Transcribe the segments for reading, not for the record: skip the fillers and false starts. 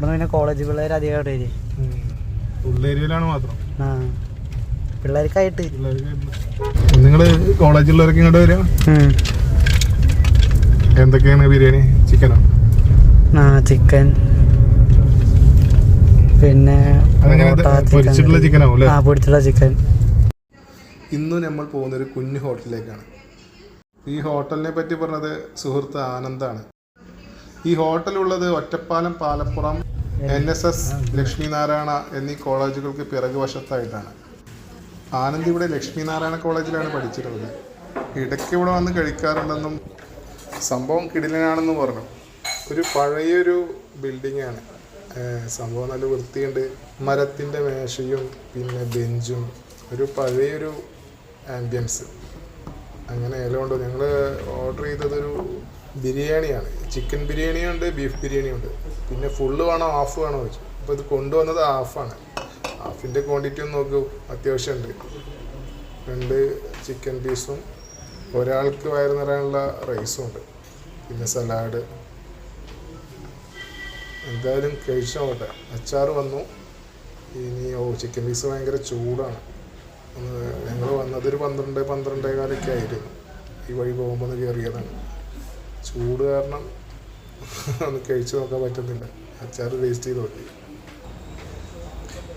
പിന്നെ കോളേജ് പിള്ളേർ അധികം അവിടെ ഉള്ളേരിയയിലാണ് മാത്രം. പിള്ളേർക്കായിട്ട്. നിങ്ങള് കോളേജിലുള്ളവരൊക്കെ ഇങ്ങോട്ട് വരിക? എന്തൊക്കെയാണ് ബിരിയാണി? ചിക്കനോ? ചിക്കൻ, പിന്നെ പൊരിച്ചിട്ടുള്ള ചിക്കനാവും അല്ലേ? പൊരിച്ചിട്ടുള്ള ചിക്കൻ. ഇന്ന് നമ്മൾ പോകുന്നൊരു കുഞ്ഞു ഹോട്ടലിലേക്കാണ്. ഈ ഹോട്ടലിനെ പറ്റി പറഞ്ഞത് സുഹൃത്ത് ആനന്ദാണ്. ഈ ഹോട്ടലുള്ളത് ഒറ്റപ്പാലം, പാലപ്പുറം, NSS, ലക്ഷ്മിനാരായണ എന്നീ കോളേജുകൾക്ക് പിറകു വശത്തായിട്ടാണ്. ആനന്ദ് ഇവിടെ ലക്ഷ്മിനാരായണ കോളേജിലാണ് പഠിച്ചിരുന്നത്. ഇടയ്ക്ക് ഇവിടെ വന്ന് കഴിക്കാറുണ്ടെന്നും സംഭവം കിടിലനാണെന്ന് പറഞ്ഞു. ഒരു പഴയൊരു ബിൽഡിങ്ങാണ്. സംഭവം നല്ല വൃത്തിയുണ്ട്. മരത്തിൻ്റെ മേശയും പിന്നെ ബെഞ്ചും, ഒരു പഴയൊരു ആംബിയൻസ്. അങ്ങനെ എല്ലാം ഉണ്ട്. ഞങ്ങൾ ഓർഡർ ചെയ്തതൊരു ബിരിയാണിയാണ്. ചിക്കൻ ബിരിയാണിയുണ്ട്, ബീഫ് ബിരിയാണിയുണ്ട്. പിന്നെ ഫുള്ള് വേണോ ഹാഫ് വേണോ വെച്ചു. അപ്പോൾ ഇത് കൊണ്ടുവന്നത് ഹാഫാണ്. ഹാഫിൻ്റെ ക്വാണ്ടിറ്റി ഒന്ന് നോക്കൂ, അത്യാവശ്യമുണ്ട്. 2 ചിക്കൻ പീസും ഒരാൾക്ക് വയറ് നിറയാനുള്ള റൈസും ഉണ്ട്. പിന്നെ സലാഡ്. എന്തായാലും കഴിച്ചു നോക്കട്ടെ. അച്ചാർ വന്നു. ഇനി ചിക്കൻ പീസ് ഭയങ്കര ചൂടാണ്. ഞങ്ങൾ വന്നതൊരു 12-12:15 ആയിരുന്നു. ഈ വഴി പോകുമ്പോൾ ഒന്ന് കയറിയതാണ്. ചൂട് കാരണം ഒന്ന് കഴിച്ചു നോക്കാൻ പറ്റുന്നില്ല. അച്ചാർ ടേസ്റ്റ് ചെയ്ത് നോക്കി.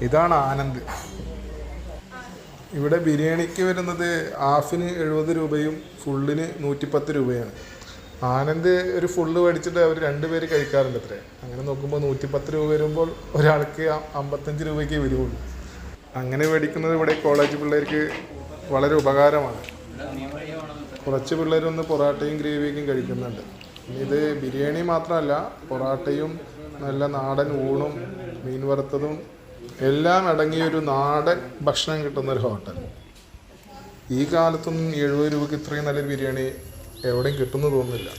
ഇതാണ് ആനന്ദ്. ഇവിടെ ബിരിയാണിക്ക് വരുന്നത് ഹാഫിന് 70 രൂപയും ഫുള്ളിന് 110 രൂപയാണ്. ആനന്ദ് ഒരു ഫുള്ള് മേടിച്ചിട്ട് അവർ 2 പേര് കഴിക്കാറുണ്ട് അത്രേ. അങ്ങനെ നോക്കുമ്പോൾ 110 രൂപ വരുമ്പോൾ ഒരാൾക്ക് 55 രൂപയ്ക്ക് വരുള്ളൂ. അങ്ങനെ മേടിക്കുന്നത് ഇവിടെ കോളേജ് പിള്ളേർക്ക് വളരെ ഉപകാരമാണ്. കുറച്ച് പിള്ളേരൊന്ന് പൊറാട്ടയും ഗ്രേവിയൊക്കെ കഴിക്കുന്നുണ്ട്. ഇത് ബിരിയാണി മാത്രമല്ല, പൊറാട്ടയും നല്ല നാടൻ ഊണും മീൻ വറുത്തതും എല്ലാം അടങ്ങിയൊരു നാടൻ ഭക്ഷണം കിട്ടുന്നൊരു ഹോട്ടൽ. ഈ കാലത്തൊന്നും 70 രൂപയ്ക്ക് ഇത്രയും നല്ലൊരു ബിരിയാണി എവിടെയും കിട്ടുമെന്ന് തോന്നുന്നില്ല.